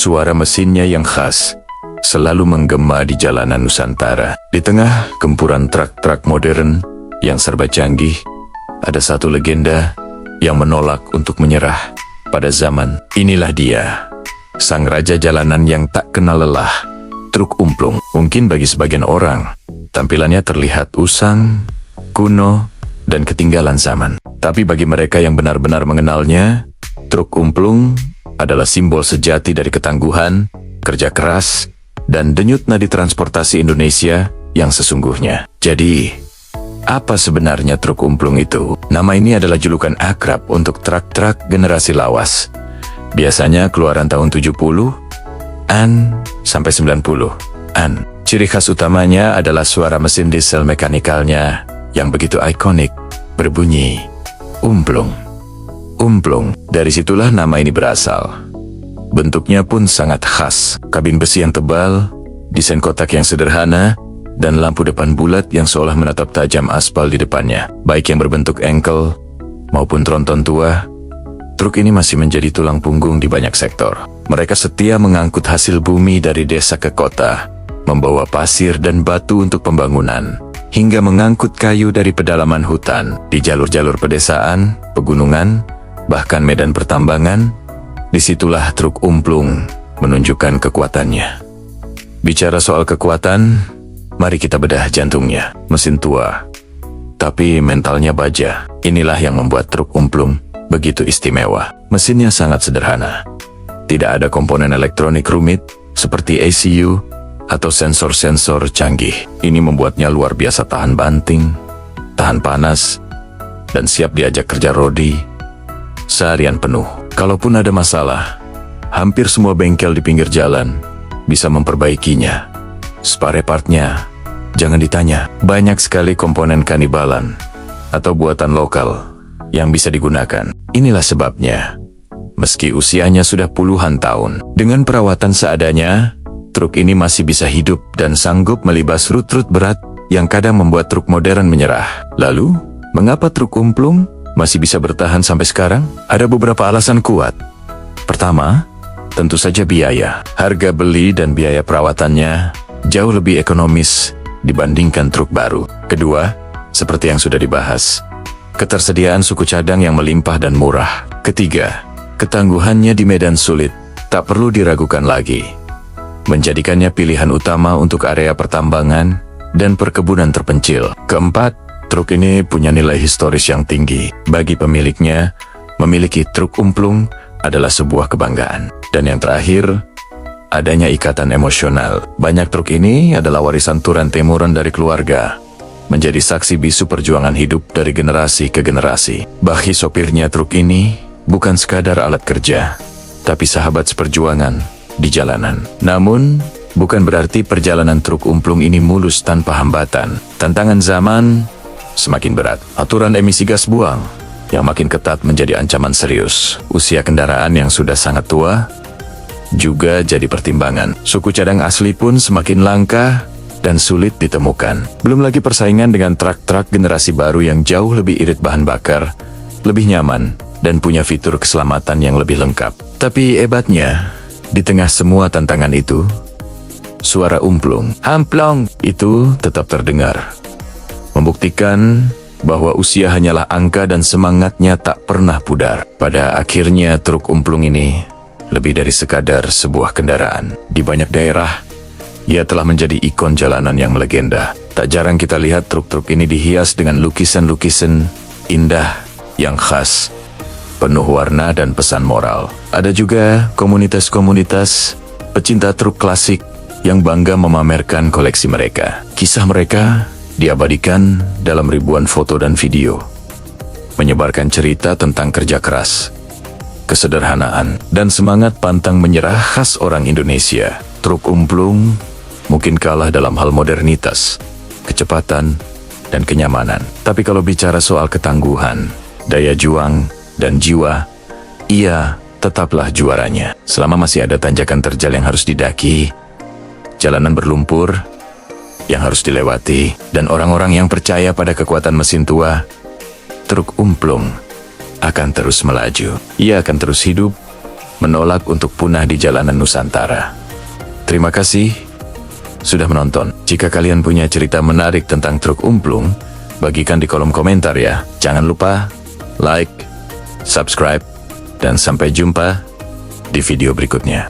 Suara mesinnya yang khas selalu menggema di jalanan Nusantara. Di tengah gempuran truk-truk modern yang serba canggih, ada satu legenda yang menolak untuk menyerah. Pada zaman inilah dia, sang raja jalanan yang tak kenal lelah, truk umplung. Mungkin bagi sebagian orang, tampilannya terlihat usang, kuno, dan ketinggalan zaman. Tapi bagi mereka yang benar-benar mengenalnya, truk umplung adalah simbol sejati dari ketangguhan, kerja keras, dan denyut nadi transportasi Indonesia yang sesungguhnya. Jadi, apa sebenarnya truk umplung itu? Nama ini adalah julukan akrab untuk truk-truk generasi lawas. Biasanya keluaran tahun 70-an sampai 90-an. Ciri khas utamanya adalah suara mesin diesel mekanikalnya yang begitu ikonik, berbunyi umplung. Umplung, dari situlah nama ini berasal. Bentuknya pun sangat khas, kabin besi yang tebal, desain kotak yang sederhana, dan lampu depan bulat yang seolah menatap tajam aspal di depannya. Baik yang berbentuk engkel maupun tronton tua, truk ini masih menjadi tulang punggung di banyak sektor. Mereka setia mengangkut hasil bumi dari desa ke kota, membawa pasir dan batu untuk pembangunan, hingga mengangkut kayu dari pedalaman hutan, di jalur-jalur pedesaan, pegunungan, bahkan medan pertambangan. Disitulah truk umplung menunjukkan kekuatannya. Bicara soal kekuatan, mari kita bedah jantungnya. Mesin tua, tapi mentalnya baja. Inilah yang membuat truk umplung begitu istimewa. Mesinnya sangat sederhana. Tidak ada komponen elektronik rumit seperti ECU atau sensor-sensor canggih. Ini membuatnya luar biasa tahan banting, tahan panas, dan siap diajak kerja rodi seharian penuh. Kalaupun ada masalah, hampir semua bengkel di pinggir jalan bisa memperbaikinya. Spare partnya, jangan ditanya, banyak sekali komponen kanibalan atau buatan lokal yang bisa digunakan. Inilah sebabnya, meski usianya sudah puluhan tahun, dengan perawatan seadanya, truk ini masih bisa hidup dan sanggup melibas rut-rut berat yang kadang membuat truk modern menyerah. Lalu, mengapa truk umplung masih bisa bertahan sampai sekarang? Ada beberapa alasan kuat. Pertama, tentu saja biaya. Harga beli dan biaya perawatannya jauh lebih ekonomis dibandingkan truk baru. Kedua, seperti yang sudah dibahas, ketersediaan suku cadang yang melimpah dan murah. Ketiga, ketangguhannya di medan sulit tak perlu diragukan lagi, menjadikannya pilihan utama untuk area pertambangan dan perkebunan terpencil. Keempat, truk ini punya nilai historis yang tinggi. Bagi pemiliknya, memiliki truk umplung adalah sebuah kebanggaan. Dan yang terakhir, adanya ikatan emosional. Banyak truk ini adalah warisan turun-temurun dari keluarga, menjadi saksi bisu perjuangan hidup dari generasi ke generasi. Bagi sopirnya, truk ini bukan sekadar alat kerja, tapi sahabat seperjuangan di jalanan. Namun, bukan berarti perjalanan truk umplung ini mulus tanpa hambatan. Tantangan zaman semakin berat. Aturan emisi gas buang yang makin ketat menjadi ancaman serius. Usia kendaraan yang sudah sangat tua juga jadi pertimbangan. Suku cadang asli pun semakin langka dan sulit ditemukan. Belum lagi persaingan dengan truk-truk generasi baru yang jauh lebih irit bahan bakar, lebih nyaman, dan punya fitur keselamatan yang lebih lengkap. Tapi hebatnya, di tengah semua tantangan itu, suara umplung, amplong, itu tetap terdengar, membuktikan bahwa usia hanyalah angka dan semangatnya tak pernah pudar. Pada akhirnya truk umplung ini lebih dari sekadar sebuah kendaraan. Di banyak daerah, ia telah menjadi ikon jalanan yang melegenda. Tak jarang kita lihat truk-truk ini dihias dengan lukisan-lukisan indah yang khas, penuh warna dan pesan moral. Ada juga komunitas-komunitas pecinta truk klasik yang bangga memamerkan koleksi mereka. Kisah mereka diabadikan dalam ribuan foto dan video, menyebarkan cerita tentang kerja keras, kesederhanaan, dan semangat pantang menyerah khas orang Indonesia. Truk umplung mungkin kalah dalam hal modernitas, kecepatan, dan kenyamanan. Tapi kalau bicara soal ketangguhan, daya juang, dan jiwa, ia tetaplah juaranya. Selama masih ada tanjakan terjal yang harus didaki, jalanan berlumpur yang harus dilewati, dan orang-orang yang percaya pada kekuatan mesin tua, truk umplung akan terus melaju. Ia akan terus hidup, menolak untuk punah di jalanan Nusantara. Terima kasih sudah menonton. Jika kalian punya cerita menarik tentang truk umplung, bagikan di kolom komentar ya. Jangan lupa like, subscribe, dan sampai jumpa di video berikutnya.